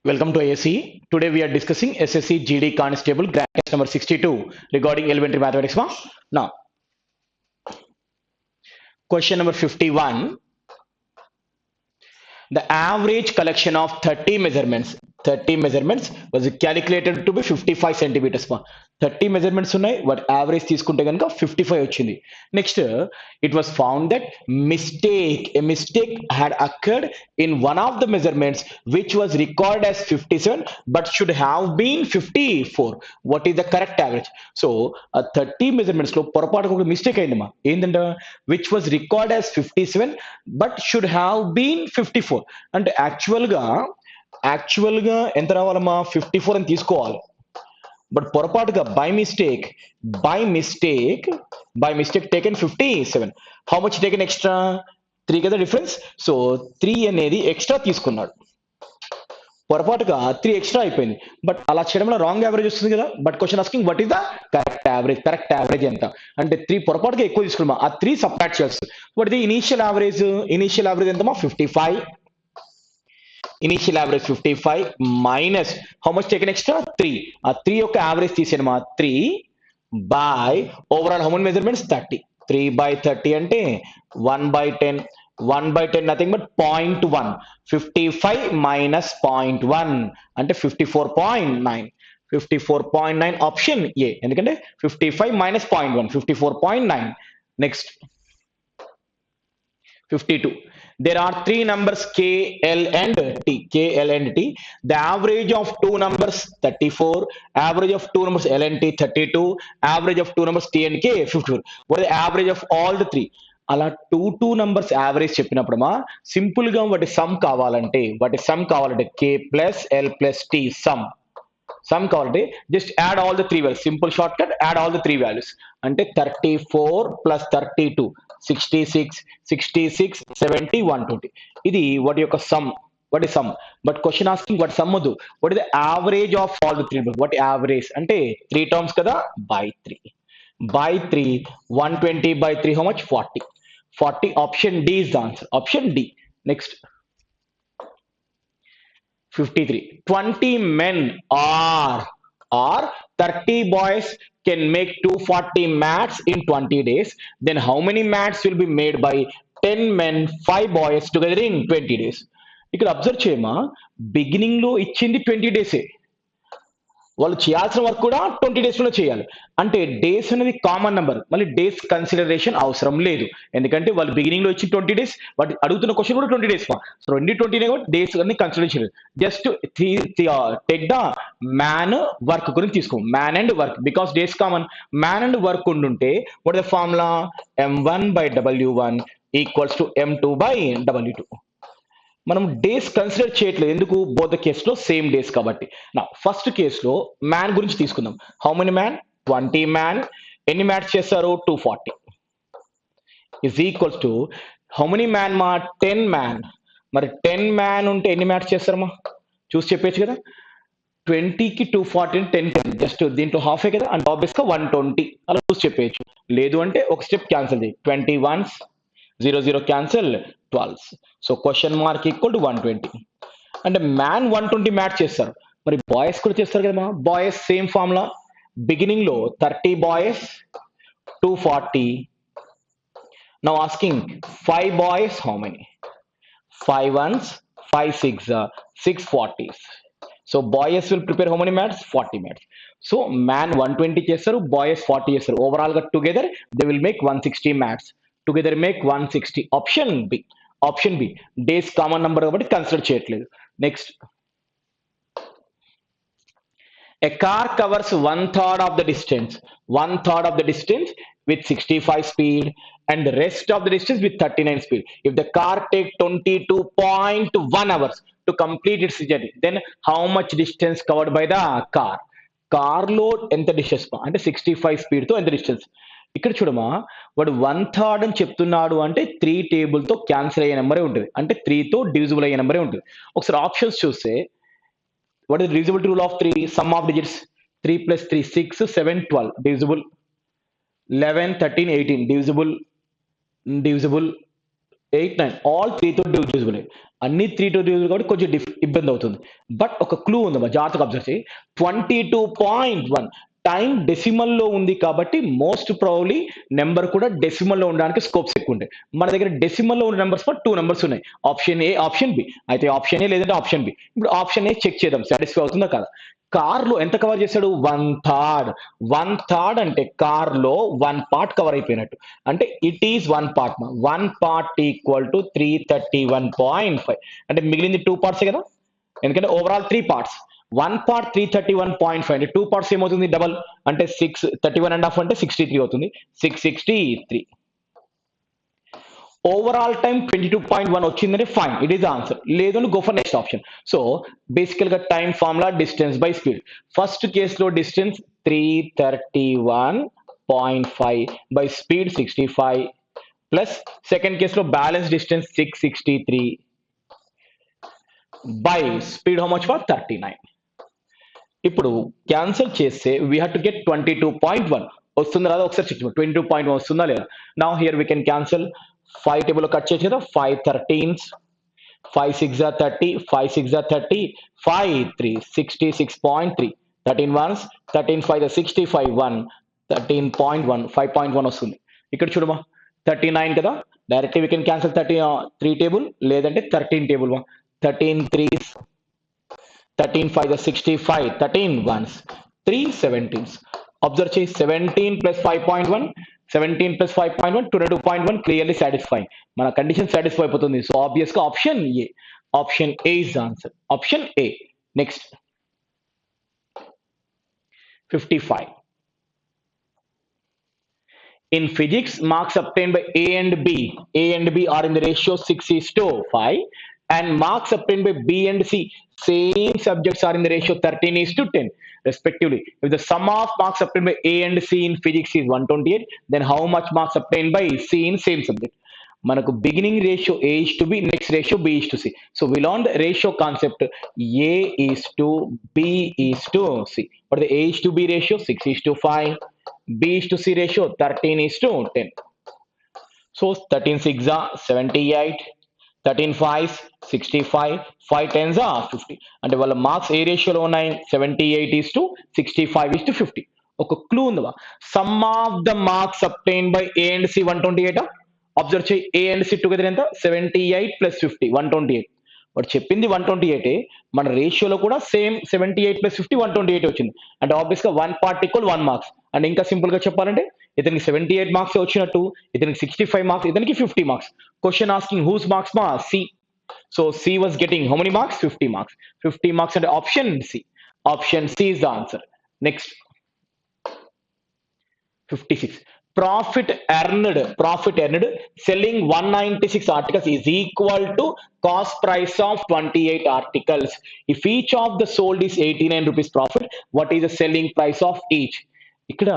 Welcome to ASE. Today we are discussing SSC GD Constable Grant Test number 62 regarding elementary mathematics. Now, question number 51. The average collection of 30 measurements was calculated to be 55 centimeters. 30 measurements ఉన్నాయి వాటి average తీసుకుంటే కనుక 55 వచ్చింది. Next it was found that a mistake had occurred in one of the measurements which was recorded as 57 but should have been 54. What is the correct average? So 30 measurements లో పొరపాటుగా ఒక mistake అయిందమ్మా. ఏంటంటే which was recorded as 57 but should have been 54. అంటే యాక్చువల్గా ఎంత రావాలమ్మా 54 అని తీసుకోవాలి. బట్ పొరపాటుగా by mistake taken 57. How much taken extra 3 కదా డిఫరెన్స్. సో 3 అనేది ఎక్స్ట్రా తీసుకున్నాడు. పొరపాటుగా 3 ఎక్స్ట్రా అయిపోయింది. బట్ అలా చేయడంలో రాంగ్ యావరేజ్ వస్తుంది కదా. But question asking what is the correct average ఎంత అంటే 3 పొరపాటుగా ఎక్కువ తీసుకున్నామా ఆ 3 సబ్ట్రాక్ట్ చేస్తుంది. వాట్ ఇది ఇనీషియల్ యావరేజ్ ఎంతమా 55. Initial average 55 minus how much taken extra 3. ఆ 3 యొక్క యావరేజ్ తీసేనమా 3 by overall how many measurements 30. 3 by 30 అంటే 1/10. 1/10 నథింగ్ బట్ 0.1. 55 మైనస్ 0.1 అంటే 54.9. 54.9 ఆప్షన్ ఏ. ఎందుకంటే 55 minus 0.1 54.9. Next 52. There are 3 numbers K, L and T. The average of 2 numbers 34, average of 2 numbers L and T 32, average of 2 numbers T and K 54. What is the average of all the 3? అలా 2 numbers average చెప్పినప్పుడు simple గా వాటి sum కావాలంటే K plus L plus T sum కావాలంటే just add all the 3 values. Simple shortcut add all the 3 values అంటే 34 plus 32 66 70 120. ఇది వాటి యొక్క sum. But question asking what sum వద్దు. What is the average of all the 3. What average అంటే 3 terms కదా by 3 120 by 3 how much 40. Option D is the answer. Option D. Next 53. 20 men or 30 boys can make 240 mats in 20 days. Then how many mats will be made by 10 men 5 boys together in 20 days? ఇక్కడ observe చేయమా beginning లో ఇచ్చింది 20 డేసే. వాళ్ళు చేయాల్సిన work కూడా 20 days లో చేయాలి. అంటే డేస్ అనేది కామన్ నెంబర్. మళ్ళీ డేస్ కన్సిడరేషన్ అవసరం లేదు. ఎందుకంటే వాళ్ళు బిగినింగ్ లో ఇచ్చి 20 డేస్ వాటి అడుగుతున్న క్వశ్చన్ కూడా 20 డేస్. సో 20 డేస్ అన్ని కన్సిడరేషన్ లేదు. Just take the man work గురించి తీసుకో. Man and work because days common. Man and work ఉండుంటే what the formula M1/W1 equals to M2/W2. మనం డేస్ కన్సిడర్ చేయట్లేదు. ఎందుకు? బోత్ ద కేసులో సేమ్ డేస్ కాబట్టి. నా ఫస్ట్ కేసులో మ్యాన్ గురించి తీసుకుందాం. How many man 20 man. ఎన్ని మ్యాట్స్ చేస్తారు 240 is equals to how many man 10 man. మరి 10 మ్యాన్ ఉంటే ఎన్ని మ్యాట్స్ చేస్తారమ్మా చూసి చెప్పేచ్చు కదా. 20కి 240 10 జస్ట్ దీంట్లో హాఫే కదా అండ్ ఆబ్వియస్ గా 120 అలా చూసి చెప్పేయచ్చు. లేదు అంటే ఒక స్టెప్ క్యాన్సిల్ చేయి. 20 1s 0 cancel 12. So question mark equal to 120. అంటే మ్యాన్ 120 మ్యాచ్ చేస్తారు. మరి బాయ్స్ కూడా చేస్తారు కదా. Boys same formula. బిగినింగ్ లో 30 boys 240. Now asking 5 boys how many 5 1s 5 6 640. So boys will prepare how many mats 40 mats. So man 120 చేస్తారు, boys 40 చేస్తారు. Overall గా together they will make 160 mats. Together make 160. Option B days common number కాబట్టి consider చేయట్లేదు. Next a car covers 1/3 of the distance with 65 speed and the rest of the distance with 39 speed. If the car take 22.1 hours to complete its journey, then how much distance covered by the car? Car లో ఎంత distance అంటే 65 speed తో ఎంత distance. ఇక్కడ చూడమా వాడు 1/3 అని చెప్తున్నాడు అంటే 3 టేబుల్ తో క్యాన్సిల్ అయ్యే నెంబరే ఉంటుంది. అంటే 3 తో డివిజిబుల్ అయ్యే నెంబరే ఉంటుంది. ఒకసారి ఆప్షన్స్ చూస్తే what is the divisibility rule of 3? Sum of digits 3 plus 3 6 7 12 divisible. 11 13 18 divisible 8 9 all 3 తో divisible. అన్ని 3 కాబట్టి కొంచెం ఇబ్బంది అవుతుంది. బట్ ఒక క్లూ ఉందమ్మా, జాగ్రత్తగా అబ్జర్వ్ చేయి. 22.1 టైం డెసిమల్లో ఉంది కాబట్టి మోస్ట్ ప్రాబబ్లీ నెంబర్ కూడా డెసిమల్లో ఉండడానికి స్కోప్స్ ఎక్కువ ఉంటాయి. మన దగ్గర డెసిమల్లో ఉన్న నెంబర్స్ 2 నెంబర్స్ ఉన్నాయి. Option A, option B. అయితే ఆప్షన్ ఏ లేదంటే ఆప్షన్ బి. ఇప్పుడు ఆప్షన్ ఏ చెక్ చేద్దాం, సాటిస్ఫై అవుతుందా కాదా. కార్లో ఎంత కవర్ చేశాడు? 1/3. 1/3 అంటే కార్లో 1 పార్ట్ కవర్ అయిపోయినట్టు. అంటే it is 1 part. 1 part equal to 331.5. అంటే మిగిలింది 2 పార్ట్సే కదా, ఎందుకంటే ఓవరాల్ 3 పార్ట్స్. 1 పార్ట్ 331.5 అంటే 2 పార్ట్స్ ఏమవుతుంది? డబల్ అంటే 6 31.5 అంటే 63 అవుతుంది. 663. ఓవరాల్ టైం 22.1 వచ్చిందంటే ఫైన్, ఇట్ ఈస్ ఆన్సర్. లేదు go for next option. So బేసికల్ గా time formula distance by speed. First కేసులో distance 331.5 by speed 65 plus second కేసులో balance distance 663 by speed how much for 39. ఇప్పుడు క్యాన్సిల్ చేస్తే వీ హ్యావ్ టు గెట్ 22.1 వస్తుందా లేదా ఒకసారి చెక్. 22.1 వస్తుందా లేదా. Now here we can cancel. 5 table cut చేసి కదా, 5 13s, 5 6 are 30, 5 6 are 30, 5 3 66.3, 13 ones, 13 5 are 65, 1 13.1, 5.1 వస్తుంది. ఇక్కడ చూడమా 39 కదా, directly we can cancel 3 table లేదంటే 13 table. 13 3s, 13 5 are 65, 13 ones, 3 17s. Observe చేయి, 17 plus 5.1, 17 plus 5.1, 22.1 clearly satisfying. మన కండిషన్ సాటిస్ఫై అయిపోతుంది. సో ఆబ్వియస్ గా option A. Option A is answer. Option A. Next 55. In physics, marks obtained by A and B are in the ratio 6:5, and marks obtained by B and C, same subjects, are in the ratio 13:10 respectively. If the sum of marks obtained by A and C in physics is 128, then how much marks obtained by C in same subject? మనకు beginning ratio A is to B, next ratio B is to C. So we learned the ratio concept. A is to B is to C. What is the A is to B ratio? 6:5. B is to C ratio 13:10. So 13 6 are 78, 13 5 65, 5 10s are 50. అంటే వాళ్ళ marks ఏ రేషియోలో ఉన్నాయి? 78:65:50. ఒక clue ఉందా? Some of the marks obtained by A and C 128. Observe చేయి, A and C together ఎంత? 78 plus 50 128. వాడు చెప్పింది 128. మన రేషియోలో కూడా సేమ్ 78 plus 50 128 వచ్చింది. అంటే ఆబ్వియస్ గా 1 పార్ట్ ఈక్వల్ 1 మార్క్స్. అండ్ ఇంకా సింపుల్ గా చెప్పాలంటే ఇతనికి 78 మార్క్స్ వచ్చినట్టు, ఇతనికి 65 మార్క్స్, ఇతనికి 50 marks. Question asking whose marks మా? C. So C was getting how many marks? 50 marks. 50 marks అంటే option C. Option C is the answer. Next 56. Profit earned selling 196 articles is equal to cost price of 28 articles. If each of the sold is 89 rupees profit, what is the selling price of each? ఇక్కడ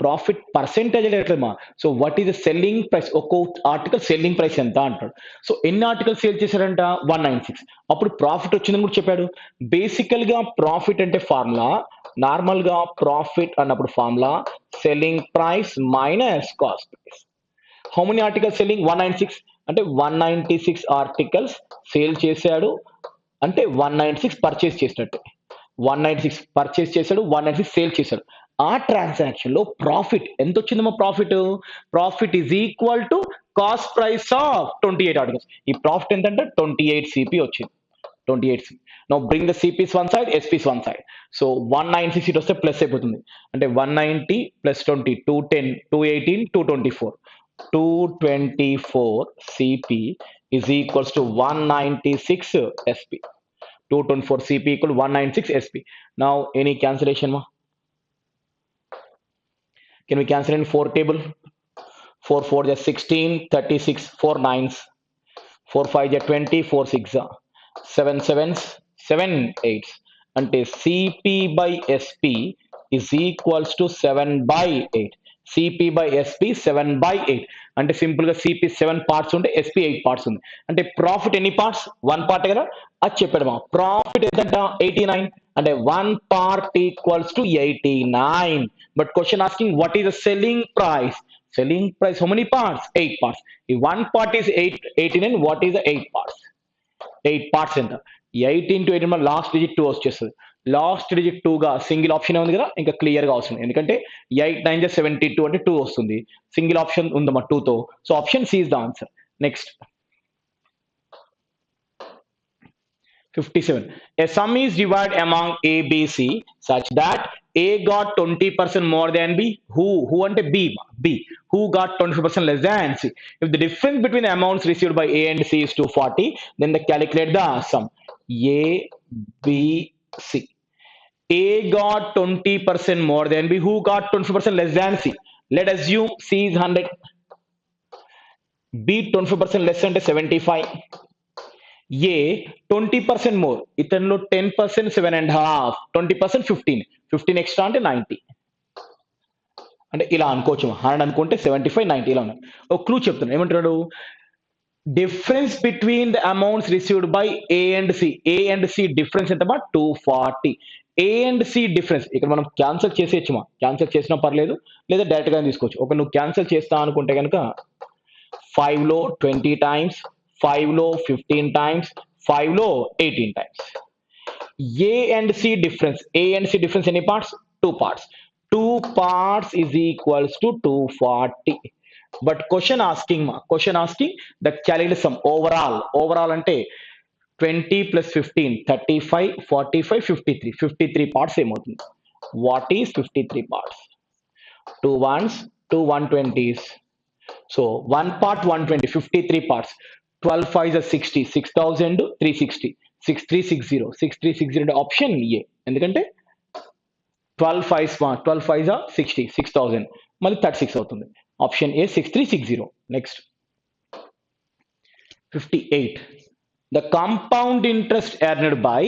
profit percentage లేట్లేమా. So what is the selling price? ఒక్కో article selling price ఎంత అంటాడు. So ఎన్ని article sale చేశారంట? 196. అప్పుడు profit వచ్చిందని కూడా చెప్పాడు. బేసికల్ గా ప్రాఫిట్ అంటే ఫార్ములా, నార్మల్ గా ప్రాఫిట్ అన్నప్పుడు formula selling price minus cost price. How many articles selling? 196. అంటే 196 ఆర్టికల్స్ సేల్ చేశాడు అంటే 196 పర్చేస్ చేసినట్టు. 196 పర్చేస్ చేశాడు, 196 సేల్ చేశాడు. ఆ ట్రాన్సాక్షన్ లో ప్రాఫిట్ ఎంత వచ్చిందమ్మా? Profit is equal to cost price of 28 articles. ఈ ప్రాఫిట్ ఎంతంటే 28 సిపి వచ్చింది. 28 CP. Now bring the CPs one side, SPs one side. So 196 ఇటు వస్తే ప్లస్ అయిపోతుంది. అంటే 190 plus 20 210 218 224. 224 CP is equals to 196 SP. 224 CP equal 196 SP. Now any cancellation ma? Can we cancel in 4 table? 4 4 is 16, 36, 4 9s, 4 5 is 20, 4 6 7 7s, 7 8s. అంటే CP by SP is equals to 7 by 8. CP by SP 7 by 8. అంటే simple గా CP 7 parts ఉంటే SP 8 parts ఉంది. అంటే profit ఎన్ని parts? 1 part కదా, అది చెప్పాడు మా. ప్రాఫిట్ ఎంతంట? 89. అంటే 1 part equals to 89. But question asking what is the selling price? Selling price, how many parts? 8 parts. If 1 part is 89, what is the 8 parts? 8 parts ఎంత 8 into 8 మన లాస్ట్ డిజిట్ 2 వచ్చేస్తుంది last digit 2 గా single option ఉంది కదా ఇంకా clear గా అవసరం ఎందుకంటే 8 9 72 అంటే 2 వస్తుంది సింగిల్ ఆప్షన్ ఉందమ్మా 2 తో so option C is the answer next 57. A sum is divided among A, B, C such that A got 20% more than B. Who ante B? B. Who got 20% less than C? If the difference between the amounts received by A and C is 240, then they calculate the sum. A, B, C. A got 20% more than B. Who got 20% less than C? Let us assume C is 100. B 25% less than 75. A 20% more ఇతనిలో 10% 7.5 20% 15 extra అంటే 90 అంటే ఇలా అనుకోవచ్చు 100 అనుకుంటే 75 90 ఇలా ఉన్నాయి ఒక clue చెప్తున్నాను ఏమంటాడు difference between the amounts received by A and C difference ఎంత 240 ఏ అండ్ సి డిఫరెన్స్ ఇక్కడ మనం క్యాన్సిల్ చేసేయచ్చుమా క్యాన్సిల్ చేసినా పర్లేదు లేదా డైరెక్ట్ గా తీసుకోవచ్చు ఒక నువ్వు క్యాన్సిల్ చేస్తా అనుకుంటే కనుక 5 లో 20 టైమ్స్ 5 లో 15 టైమ్స్ 5 లో 18 times A and C difference any parts 2 parts 2 parts is equals to 240 but question asking the calculate sum overall ante 20 plus 15 35 45 53 parts ఏమవుతుంది what is 53 parts 2 ones 2 120s so one part 120 53 parts 12 5s are 60 6360 6360 option A ఎందుకంటే 12 5s are 60 6000 మళ్ళీ 36 అవుతుంది option A 6360 next 58 the compound interest earned by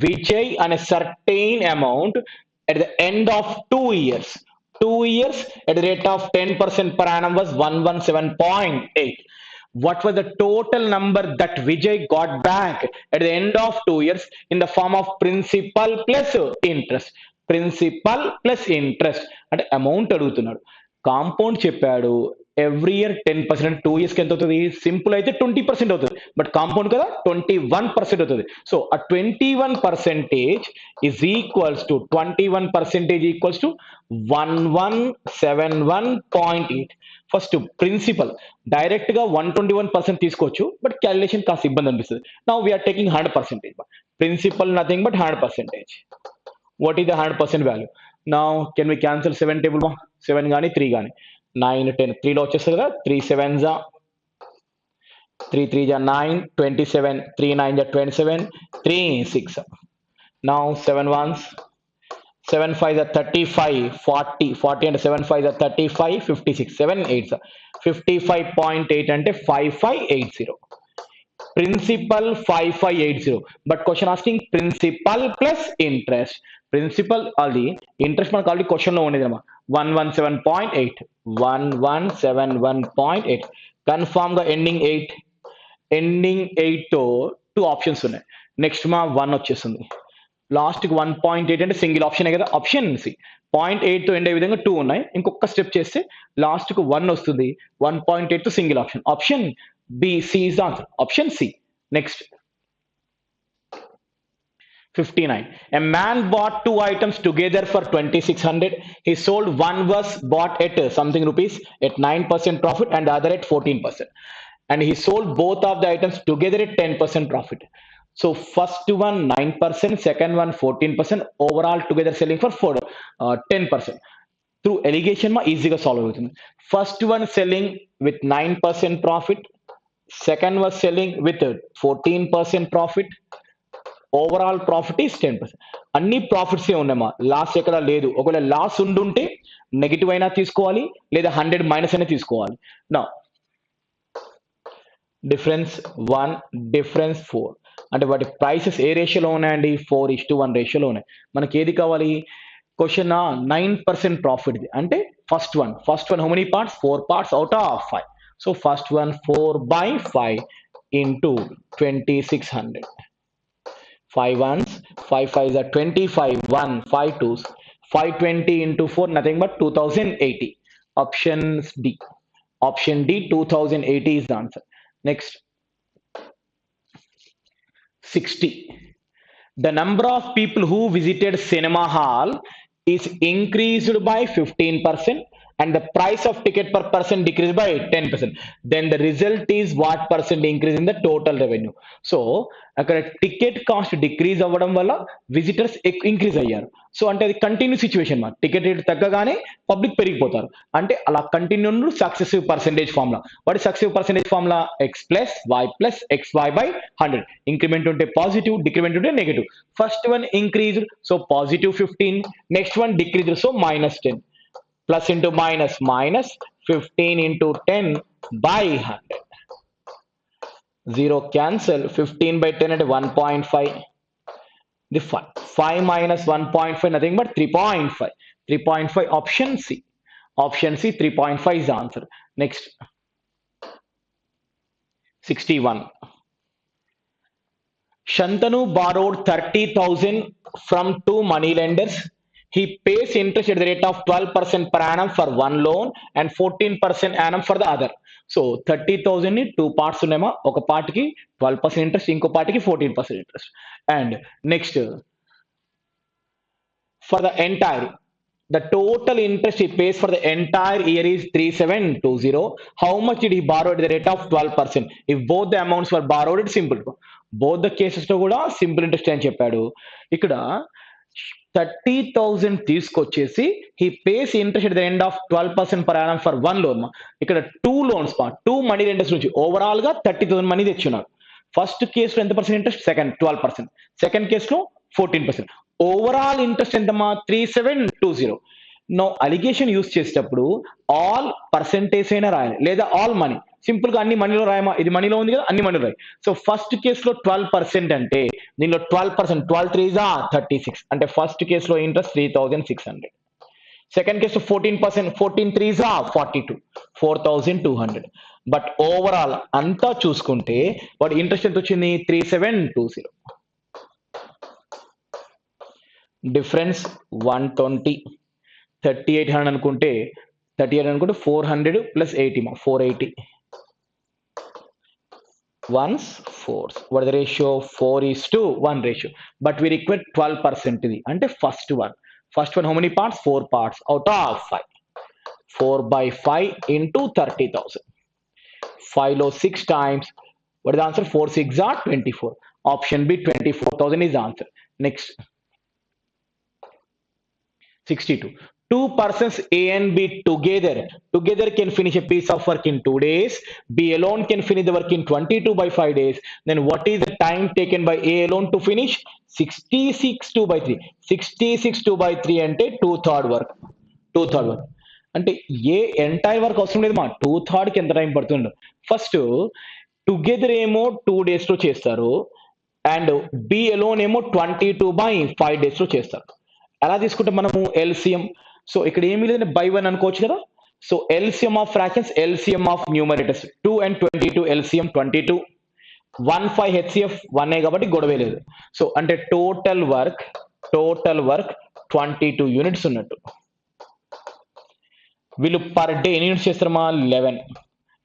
Vijay on a certain amount at the end of 2 years at the rate of 10% per annum was 117.8 what was the total number that Vijay got back at the end of 2 years in the form of principal plus interest అంటే amount అడుగుతున్నాడు compound చెప్పాడు every year 10% 2 years కి ఎంత అవుతుంది simple అయితే 20% అవుతుంది but compound కదా 21% అవుతుంది సో ఆ 21% is equals to 1171.8 first principal direct గా 121% తీసుకోవచ్చు బట్ క్యాలిక్యులేషన్ కాస్త ఇబ్బంది అనిపిస్తుంది now we are taking 100% principal nothing but 100%. What is the 100% value? Now, can we cancel 7 table? 7 గానీ 3 గానీ 9 10 3 లో వచ్చేస్తుంది కదా 3 7s 3 3s 9 27 3 9s 27 3 6 now 7 ones 7 5s are 35 40 and 7 5s are 35 56 7 8s 55.8 అంటే 5580 principal 5580 but question asking principal plus interest principal అది interest మనకు already question లో ఉండేది అమ్మా 117.8 కన్ఫామ్ గా ఎండింగ్ 8 తో 2 ఆప్షన్స్ ఉన్నాయి నెక్స్ట్ మా 1 వచ్చేస్తుంది లాస్ట్ కి 1.8 అంటే సింగిల్ ఆప్షన్ కదా ఆప్షన్ సి 0.8 తో ఎండ్ అయ్యే విధంగా 2 ఉన్నాయి ఇంకొక స్టెప్ చేస్తే లాస్ట్ కు 1 వస్తుంది 1.8 తో single option B C is the answer option C next 59 a man bought 2 items together for 2600 he sold one was bought at something rupees at 9% profit and the other at 14% and he sold both of the items together at 10% profit so first one 9% second one 14% overall together selling for 10% through allegation ma easy ga solve avutundi first one selling with 9% profit second was selling with 14% profit overall profit is 10% అన్ని profits ఉన్నాయమ్మా loss ఎక్కడ లేదు ఒకవేళ loss ఉండుంటే negative అయినా తీసుకోవాలి లేదా 100 minus అయినా తీసుకోవాలి నా డిఫరెన్స్ 1 డిఫరెన్స్ 4 అంటే వాటి ప్రైసెస్ ఏ రేషియోలో ఉన్నాయండి 4:1 రేషియోలో ఉన్నాయి మనకి ఏది కావాలి క్వశ్చన్ 9% ప్రాఫిట్ అంటే first one how many parts 4 parts out of 5 so first one 4/5 into 2600 5 ones 5 5s are 25 1 5 2s 520 into 4 nothing but 2080 option D 2080 is the answer next 60. The number of people who visited cinema hall is increased by 15% and the price of ticket per person decreased by 10%. Then the result is what percent increase in the total revenue. So అక్కడ ticket cost decrease అవ్వడం వల్ల visitors increase అయ్యారు. సో అంటే అది continue situation మా ticket rate తగ్గగానే public పెరిగిపోతారు. అంటే అలా కంటిన్యూ సక్సెసివ్ పర్సెంటేజ్ ఫార్ములా. వాటి successive percentage formula X plus Y plus X Y by 100. Increment ఉంటే పాజిటివ్, డిక్రిమెంట్ ఉంటే negative. First one increase so positive 15, next one decrease so -10. Plus into minus, minus 15 into 10 by 100. 0 cancel, 15 by 10 at 1.5. The 5 minus 1.5 nothing but 3.5. 3.5 option C. Option C 3.5 is the answer. Next 61. Shantanu borrowed 30,000 from two money lenders. He pays interest at the rate of 12% per annum for one loan and 14% annum for the other. So 30,000 ని two parts ఉన్నాయమా, ఒక part కి 12% interest, ఇంకో part కి 14% interest. And next for the entire, the total interest he pays for the entire year is 3720. How much did he borrow at the rate of 12%? If both the amounts were borrowed, it's simple. Both the cases లో కూడా simple interest అని చెప్పాడు. ఇక్కడ 30,000 తీసుకొచ్చేసి he pays interest at the end of 12% per annum for one loan. ఇక్కడ two loans two money lenders నుంచి overall గా 30,000 money తెచ్చున్నారు. First కేసులో ఎంత పర్సెంట్ ఇంట్రెస్ట్? సెకండ్ 12%. సెకండ్ కేసులో 14%. ఓవరాల్ ఇంట్రెస్ట్ ఎంతమా? 3720. నో అలిగేషన్ యూస్ చేసేటప్పుడు ఆల్ పర్సెంటేజ్ అయినా రాయాలి, లేదా ఆల్ మనీ. సింపుల్ గా అన్ని మనీలో రాయమా, ఇది మనీలో ఉంది కదా, అన్ని మనీలో రాయి. సో ఫస్ట్ కేసులో 12% అంటే దీనిలో 12%, 12 3 36 అంటే ఫస్ట్ కేసులో ఇంట్రెస్ట్ 3600. సెకండ్ కేసులో 14%, 14 3 42, 4200. బట్ ఓవరాల్ అంతా చూసుకుంటే వాడి ఇంట్రెస్ట్ ఎంత వచ్చింది? 3720. డిఫరెన్స్ 120. 3800 అనుకుంటే 400 plus 80 480. Ones, fours. What is the ratio? 4:1 ratio. But we require 12% ఇది అంటే first one. First one how many parts? 4 parts out of 5. 4 by 5 into 30,000. 5 లో 6 times. What is the answer? 4 6 are 24. Option B 24,000 is the answer. Next 62. Two persons A and B together can finish a piece of work in 2 days. B alone can finish the work in 22 by 5 days. Then what is the time taken by A alone to finish? 66 2 by 3. 66 2 by 3 అంటే 2/3 work. 2/3 work అంటే ఏ entire work అవసరం లేదు మా, 2/3 కి ఎంత time పడుతుందో. First together ఏమో 2 days లో చేస్తారు అండ్ బి అలోన్ ఏమో 22 by 5 days లో చేస్తారు. ఎలా తీసుకుంటే మనము ఎల్సిఎం? సో ఇక్కడ ఏమీ లేదని బై 1 అనుకోవచ్చు కదా. So LCM of fractions, LCM of numerators 2 and 22, LCM 22. 15 HCF 1 కాబట్టి గొడవే లేదు. సో అంటే టోటల్ వర్క్ 22 యూనిట్స్ ఉన్నట్టు. వీళ్ళు పర్ డే ఎన్ని యూనిట్స్ చేస్తారమ్మా? 11.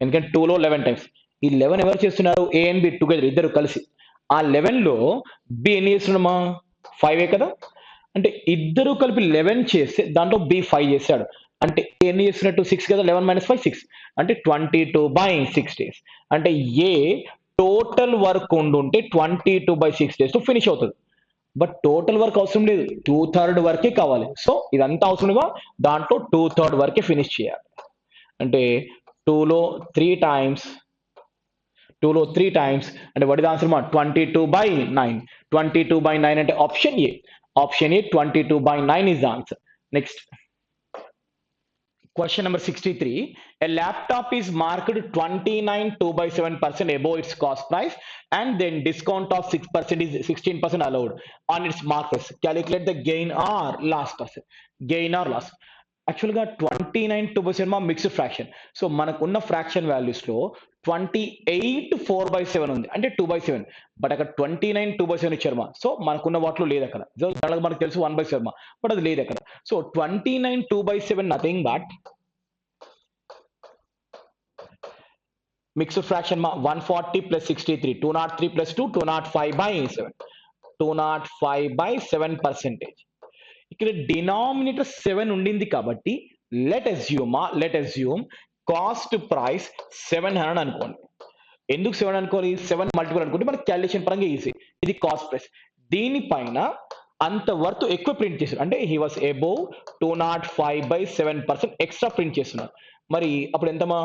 ఎందుకంటే 2లో 11 టైమ్స్. ఈ 11 ఎవరు చేస్తున్నారు? ఏ అండ్ బి టుగెదర్ ఇద్దరు కలిసి. ఆ 11లో బి ఎన్ని చేస్తున్నామా? 5 కదా. అంటే ఇద్దరు కలిపి 11 చేస్తే దాంట్లో బి 5 చేశాడు అంటే ఎన్ని చేస్తున్నట్టు? 6 కదా. 11 - 5 6 అంటే 22 by 6 days. అంటే ఏ టోటల్ వర్క్ ఉండుంటే 22 by 6 days తో ఫినిష్ అవుతుంది. బట్ టోటల్ వర్క్ అవసరం లేదు, 2/3 వరకే కావాలి. సో ఇదంతా అవసరంగా దాంట్లో 2/3 వరకే ఫినిష్ చేయాలి. అంటే 2లో 3 టైమ్స్ అంటే వాట్ ఇస్ ఆన్సర్ మా? 22 by 9. 22 by 9 అంటే option A. Option A 22 by 9 is the answer. Next. Question number 63. A laptop is marked 29 2/7% above its cost price and then discount of 6% is 16% allowed on its markers. Calculate the gain or loss percent. Gain or loss. యాక్చువల్గా 29 2/7 మా mixed fraction. So మనకున్న fraction values లో 28 4/7 ఉంది అంటే 2/7. But అక్కడ 29 2/7 ఇచ్చారు మా. So మనకున్న వాటిలో లేదు అక్కడ. మనకు తెలుసు 1/7 మా, బట్ అది లేదు అక్కడ. So 29 2/7 nothing but mixed fraction మా 140 ప్లస్ 63 203 ప్లస్ 2 205 బై 7 205/7%. ఇక్కడ డినామినేటర్ 7 ఉండింది కాబట్టి లెట్ అస్యూమ్ కాస్ట్ ప్రైస్ 700 అనుకోండి. ఎందుకు 7 అనుకోవాలి? 7 మల్టిపుల్ అనుకుంటే మనకి క్యాలిక్యులేషన్ పరంగా ఈజీ. ఇది కాస్ట్ ప్రైస్. దీనిపైన అంత వర్త్ ఎక్కువ ప్రింట్ చేశారు. అంటే he was above 205/7% extra print చేస్తున్నారు. మరి అప్పుడు ఎంతమా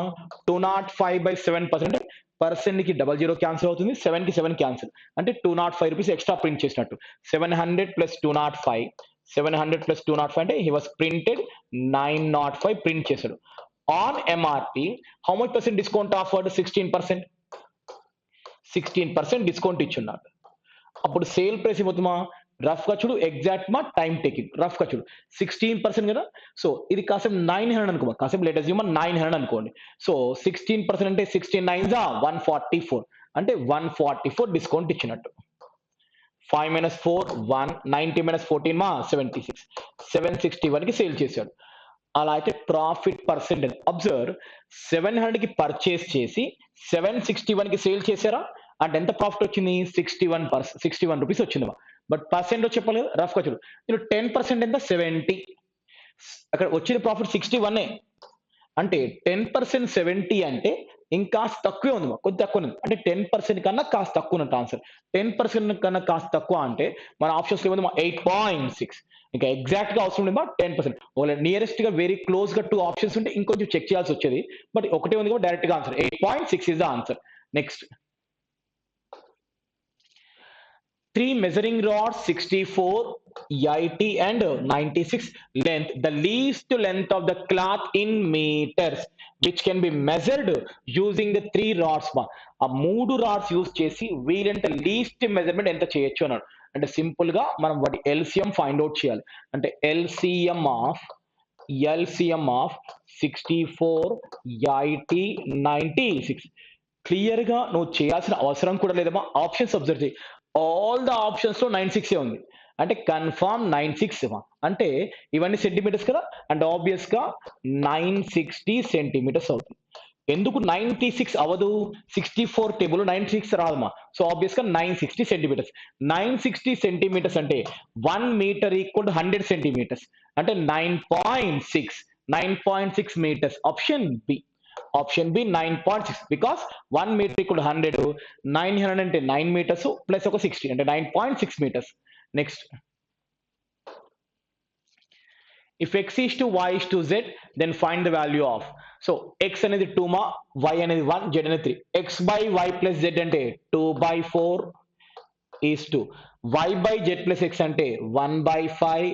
205/7% అంటే పర్సెంట్ కి 00 క్యాన్సిల్ అవుతుంది, 7 కి 7 క్యాన్సిల్. అంటే 205 రూపీస్ ఎక్స్ట్రా ప్రింట్ చేసినట్టు. 700 ప్లస్ 205 700 ప్లస్ 205 అంటే హీ వాస్ ప్రింటెడ్ 905 ప్రింట్ చేశాడు. On MRP how much percent discount offered? 16%. 16% discount ఇచ్చున్నాడు. అప్పుడు సేల్ ప్రైస్ ఏమవుతుందా? రఫ్ గా చూడు, ఎగ్జాక్ట్ మా టైం టేకింగ్. రఫ్ గా చూడు 16% కదా. సో ఇది కాసేపు 900 అనుకో, కాసేపు లేట్ అస్యూమ్ 900 అనుకోండి. సో 16% అంటే 16 9 144 అంటే 144 డిస్కౌంట్ ఇచ్చినట్టు. 5 minus 4 1 90 minus 14 మా 76 761 కి సేల్ చేశాడు. అలా అయితే ప్రాఫిట్ పర్సెంటేజ్ అబ్జర్వ్ 700 కి పర్చేస్ చేసి 761 కి సేల్ చేశారా అంటే ఎంత ప్రాఫిట్ వచ్చింది? 61 రూపీస్ వచ్చింది. బట్ పర్సెంట్ చెప్పాలి కదా, రఫ్ గా చూడు. నేను 10% ఎంత? 70. అక్కడ వచ్చిన ప్రాఫిట్ 61. అంటే 10% 70 అంటే ఇంకా తక్కువే ఉంది, కొద్ది తక్కువ ఉంది. అంటే 10% కన్నా కాస్త తక్కువ ఉన్నట్టు ఆన్సర్. 10% కన్నా కాస్త తక్కువ అంటే మన ఆప్షన్స్ ఏముంది? 8.6. ఇంకా ఎగ్జాక్ట్ గా అవసరం లేదు 10%. ఒకవేళ నియరెస్ట్ గా వెరీ క్లోజ్ గా 2 ఆప్షన్స్ ఉంటే ఇంకొంచెం చెక్ చేయాల్సి వచ్చేది. బట్ ఒకటే ఉంది కాబట్టి డైరెక్ట్ గా answer 8.6 is the answer. Next 3 measuring rods 64 IT and 96 length, the least length of the cloth in meters which can be measured using the 3 rods. ఆ 3 రాడ్స్ యూస్ చేసి వీలంత లీస్ట్ మెజర్మెంట్ ఎంత చేయొచ్చు అన్నాడు. అంటే సింపుల్ గా మనం వాటి ఎల్సిఎం ఫైండ్ అవుట్ చేయాలి. అంటే ఎల్సిఎం ఆఫ్ 64 IT 96. క్లియర్ గా నువ్వు చేయాల్సిన అవసరం కూడా లేదమ్మా. ఆప్షన్స్ అబ్జర్వ్ చేయి, ఆల్ ద ఆప్షన్స్ లో 96 ఉంది. అంటే కన్ఫర్మ్ 96 అంటే ఇవన్నీ సెంటీమీటర్స్ కదా. అండ్ ఆబ్వియస్ గా 960 సెంటీమీటర్స్ అవుతుంది. ఎందుకు 96 అవ్వదు? 64 టేబుల్ 96 రాదమ్మా. సో ఆబ్వియస్ గా 960 సెంటీమీటర్స్. 960 సెంటీమీటర్స్ అంటే 1 మీటర్ ఈక్వల్ టు 100 సెంటీమీటర్స్. అంటే 9.6 metres. Option B. Option B 9.6 because 1 metre equal 100, 900 అంటే 9 మీటర్స్ ప్లస్ ఒక 60 అంటే 9.6 metres. Next, if x is to y is to z then find the value of. So x అనేది 2 మా, y అనేది 1, z అనేది 3. x by y plus z అంటే 2/4 is to y by z plus x అంటే 1/5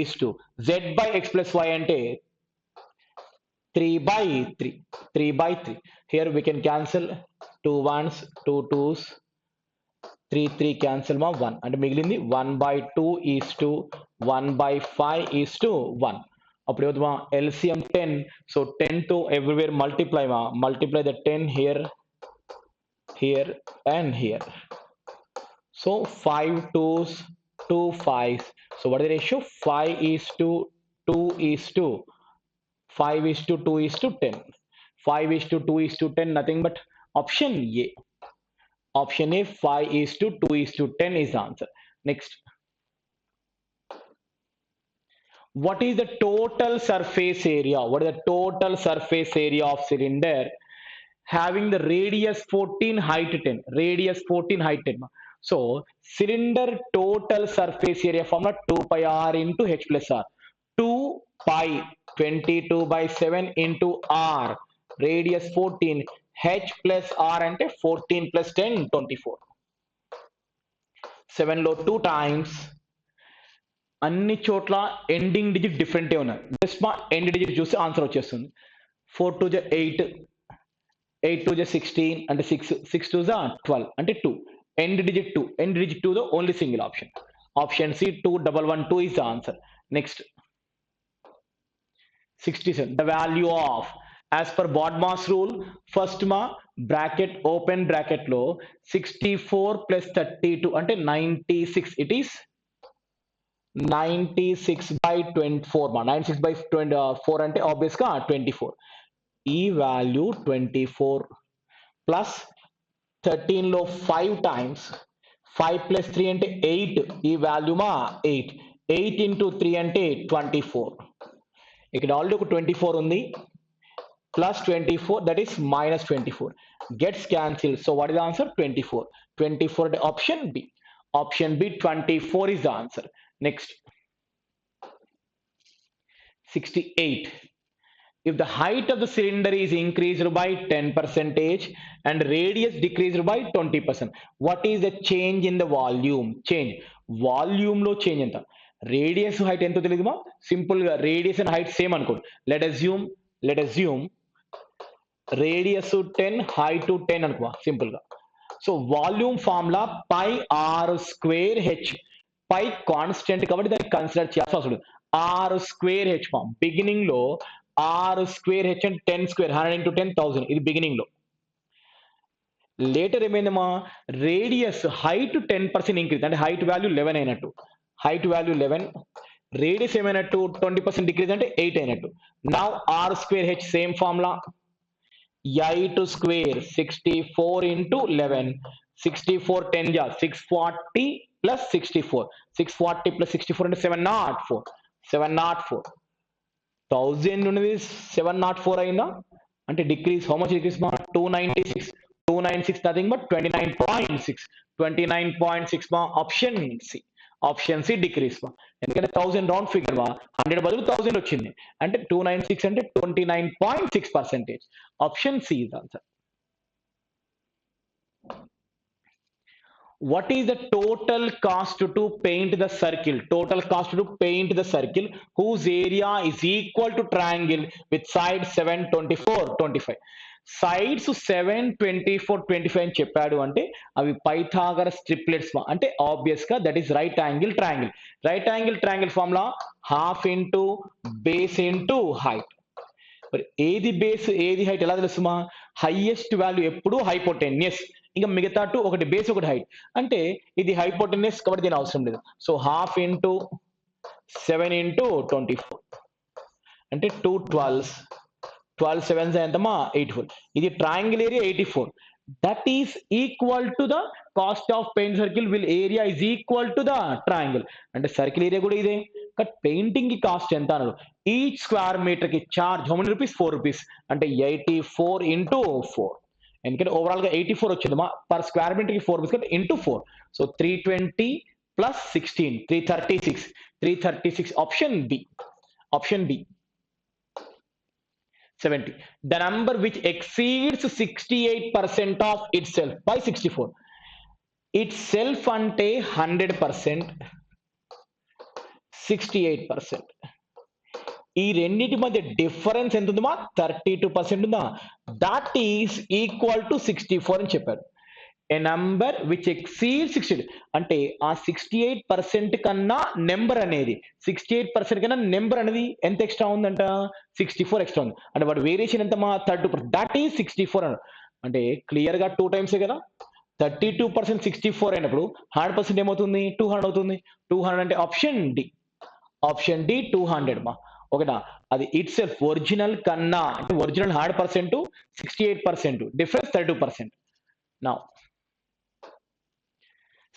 is to z by x plus y అంటే 3/3. Here we can cancel 2 ones, 2 twos, 3 cancel మా 1 అంటే మిగిలింది 1/2 is to 1/5 is to 1. అప్పుడు ఏమవుతుందా? LCM 10. So 10 తో everywhere multiply the 10 here and here. So 5 twos, 2 5s. So what is the ratio? 5 is to 2 is to 5 is to 2 is to 10. 5 is to 2 is to 10, nothing but option A. Option A, 5 is to 2 is to 10 is the answer. Next, what is the total surface area? What is the total surface area of cylinder having the radius 14, height 10? Radius 14, height 10. So cylinder total surface area formula 2 pi r into h plus r. 2 pi 22/7 into r, radius 14, h plus r అంటే 14 plus 10 24. 7 లో 2 times. అన్ని చోట్ల ending digit డిఫరెంటే ఉన్నాయి. Just మా end digit చూస్తే answer వచ్చేస్తుంది. 4 2 8, 8 2 16 అంటే 6, 6 2 12 అంటే 2. End digit 2, end digit 2 though only single option. Option C 2112 is the answer. Next, 67. The value of, as per BODMAS rule, first మా బ్రాకెట్ ఓపెన్ బ్రాకెట్ లో 64 plus 32 అంటే 96. It is 96/24 మా. 96/24 అంటే obvious గా 24. ఈ వాల్యూ 24 ప్లస్ 13 లో 5 times 5 plus 3 అంటే 8 ఈ వాల్యూ మా 8 8 ఇంటూ 3 అంటే 24 ఇక్కడ ఆల్రెడీ ఒక 24 ఉంది plus 24 that is minus 24 gets cancelled, so what is the answer? 24 the option B, 24 is the answer. Next, 68. If the height of the cylinder is increased by 10 percentage and radius decreased by 20%, what is the change in the volume? Change volume lo change enta, radius height ento teliduma, simple ga radius and height same అనుకోండి. let assume radius 10 height 10 అనుకో simple గా. So volume formula pi R square H, pi constant కాబట్టి దాన్ని consider చేయాల్సి వస్తుంది. R square H form beginning లో R square H అంటే 10 square 100 into 10,000 ఇది బిగినింగ్ లో. లేటర్ ఏమైందమ్మా రేడియస్ హైట్ 10% ఇంక్రీజ్ అంటే హైట్ వాల్యూ 11 అయినట్టు, హైట్ వాల్యూ 11, రేడియస్ ఏమైనట్టు 20% డిక్రీజ్ అంటే 8 అయినట్టు. Now R square H same formula 8 square 64 into 11, 64 10 ja 640 plus 64, 640 plus 64 into 704 1000 ఉన్నది 704 అయిందా అంటే డిక్రీజ్ హౌ మచ్ డిక్రీజ్ మా 296 nothing but 29.6 మా ఆప్షన్ సి డిక్రీజ్ మా, ఎందుకంటే 1000 రౌండ్ ఫిగర్ మా 100 బదులు 1000 వచ్చింది అంటే 296 అంటే 29.6%. Option C is answer. What is the total cost to paint the circle? Total cost to paint the circle whose area is equal to triangle with sides 7, 24, 25. Sides 7, 24, 25 అని చెప్పాడు అంటే అవి పైథాగరస్ ట్రిప్లెట్స్ అంటే ఆబ్వియస్ గా that is right angle triangle formula half into base into height. మరి ఏది base ఏది height ఎలా తెలుసుమా? హైయెస్ట్ వాల్యూ ఎప్పుడు హైపోటెన్యూస్, ఇంకా మిగతా టూ ఒకటి బేస్ ఒకటి హైట్, అంటే ఇది హైపోటెన్యూస్ కాబట్టి దీని అవసరం లేదు. సో హాఫ్ ఇంటూ 7 ఇంటూ 24 అంటే 2 12 7 ఎంతమా 84. ఇది triangle area 84, that is equal to the cost of paint circle will area is equal to the triangle. అంటే సర్కిల్ ఏరియా కూడా ఇదే, బట్ పెయింటింగ్ కి కాస్ట్ ఎంత అన్నాడు. ఈచ్ స్క్వేర్ మీటర్ కి charge how many rupees? 4 rupees అంటే 84 into 4, ఎందుకంటే overall గా 84 వచ్చింది మా పర్ స్క్వేర్ మీటర్ కి 4 rupees into 4. So 320 plus 16 336 option B 70. The number which exceeds 68% of itself by 64. Itself అంటే 100%, 68%. ఈ రెండింటి మధ్య డిఫరెన్స్ ఎంత ఉందమ్మా? 32% ఉందా? దట్ ఈస్ ఈక్వల్ టు 64 అని చెప్పారు. ఏ నంబర్ విచ్ ఎక్సీడ్ 60 అంటే ఆ 68% కన్నా నెంబర్ అనేది 68% కన్నా నెంబర్ అనేది ఎంత ఎక్స్ట్రా ఉందంట? 64 ఎక్స్ట్రా ఉంది. అంటే వాడు వేరియేషన్ ఎంత మా? 32%, దట్ ఈస్ 64 అన్నాడు. అంటే క్లియర్ గా 2 టైమ్స్ కదా. 32% 64 అయినప్పుడు 100% ఏమవుతుంది? 200 అవుతుంది. 200 అంటే ఆప్షన్ డి 200 మా. ఓకేనా? అది ఇట్ సెల్ఫ్ ఒరిజినల్ కన్నా అంటే original 100% 68% difference 32%. Now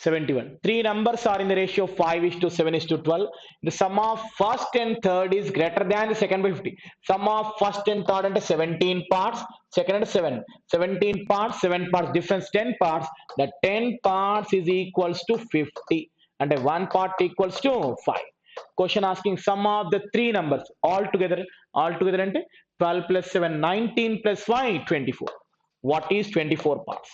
71. 3 numbers are in the ratio 5:7:12. The sum of first and third is greater than the second by 50. Sum of first and third అంటే 17 parts, second అంటే 7. 17 parts, 7 parts, difference 10 parts. The 10 parts is equals to 50. అంటే 1 part equals to 5. Question asking sum of the 3 numbers all together అంటే 12 plus 7 19 plus 5 24. What is 24 parts?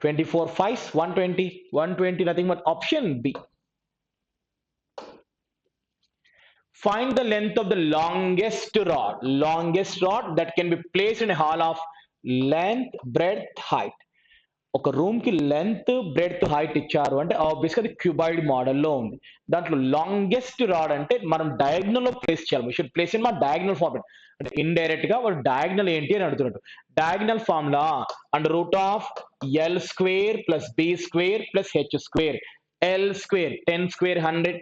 24 5s 120 nothing but option B. Find the length of the longest rod that can be placed in a hall of length, breadth, height. ఒక room కి length breadth height ఇచ్చారు అంటే obvious గా అది cuboid మోడల్లో ఉంది. దాంట్లో longest rod అంటే మనం డయాగ్నల్ లో ప్లేస్ చేయాలి. వీ షుడ్ ప్లేస్ ఇన్ మా డయాగ్నల్ ఫార్మేట్. అంటే ఇండైరెక్ట్ గా వాడు డయాగ్నల్ ఏంటి అని అడుగుతున్నట్టు. Diagonal formula under root of L square plus B square plus H square. L square 10 square 100,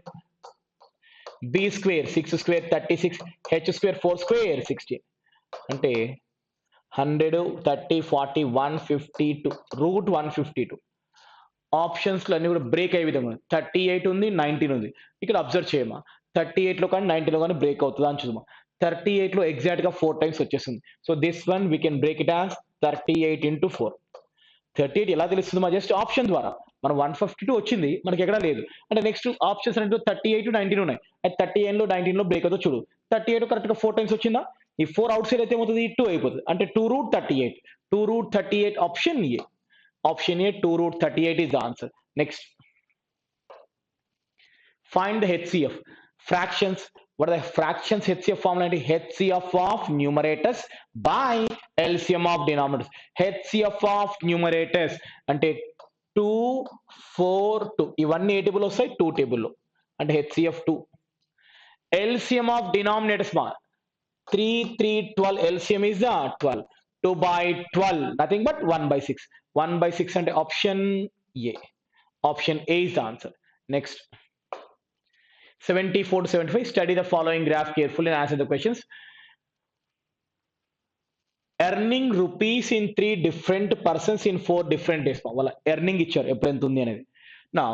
B square 6 square 36, H square 4 square 16. అంటే 100, 30, 40, 152, route 152. ఆప్షన్స్లో అన్ని కూడా బ్రేక్ అయ్యే విధంగా 38 ఉంది, 19 ఉంది. ఇక్కడ అబ్జర్వ్ చేయమా, 38లో కానీ 19లో కానీ బ్రేక్ అవుతుందా అని చూద్దాం. 38లో ఎగ్జాక్ట్గా 4 టైమ్స్ వచ్చేస్తుంది. So this one we can break it as 38 into 4. 38 ఎలా తెలుస్తుంది మా, జస్ట్ ఆప్షన్ ద్వారా మనం 152 వచ్చింది, మనకి ఎక్కడా లేదు అంటే నెక్స్ట్ ఆప్షన్స్ అంటే 38, 19 ఉన్నాయి. అయితే 38లో 19లో బ్రేక్ అవుతుందో చూడు. 38 కరెక్ట్గా 4 టైమ్స్ వచ్చిందా, ఈ 4 అవుట్ సైడ్ అయితే ఏమవుతుంది, 2 అయిపోతుంది, అంటే 2 root 38. 2 root 38 option A. Option A, 2 root 38 is the answer. Next, find the HCF. Fractions. What are the fractions HCF formula? HCF of numerators by LCM of denominators. HCF of numerators అంటే 2, 4, 2 ఇవన్నీ ఏ table వస్తాయి, 2 టేబుల్లో, అంటే HCF 2. LCM of denominators మా 3, 3, 12. LCM is 12. 2 by 12, nothing but 1 by 6. 1 by 6 అంటే option A. Option A is the answer. Next, 74 to 75. Study the following graph carefully and answer the questions. Earning rupees in 3 different persons in 4 different days. వాళ్ళ earning ఇచ్చారు, ఎప్పుడు ఎంత ఉంది అనేది. Now,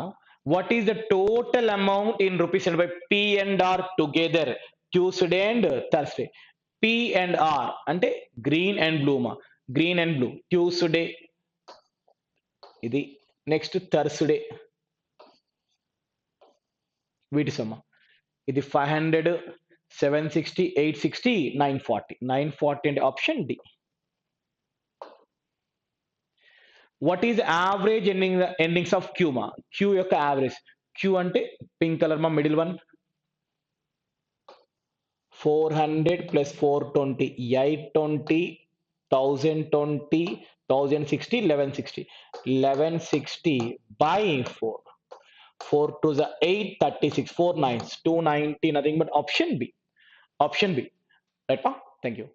what is the total amount in rupees and by P and R together, Tuesday and Thursday? P and R అంటే green and blue మా, green and blue. Tuesday ఇది, next Thursday వీటి సొమ్మ. ఇది 500, 760, 860, 940. 940 అంటే option D. What is average endings of Q మా, Q యొక్క average. Q అంటే పింక్ కలర్ మా, middle one. 400 plus 420, 820, 1020, 1060, 1160. 1160 by 4. 4 to the 8, 36, 4 nines, 290, nothing but option B. Option B. Right, pa? Thank you.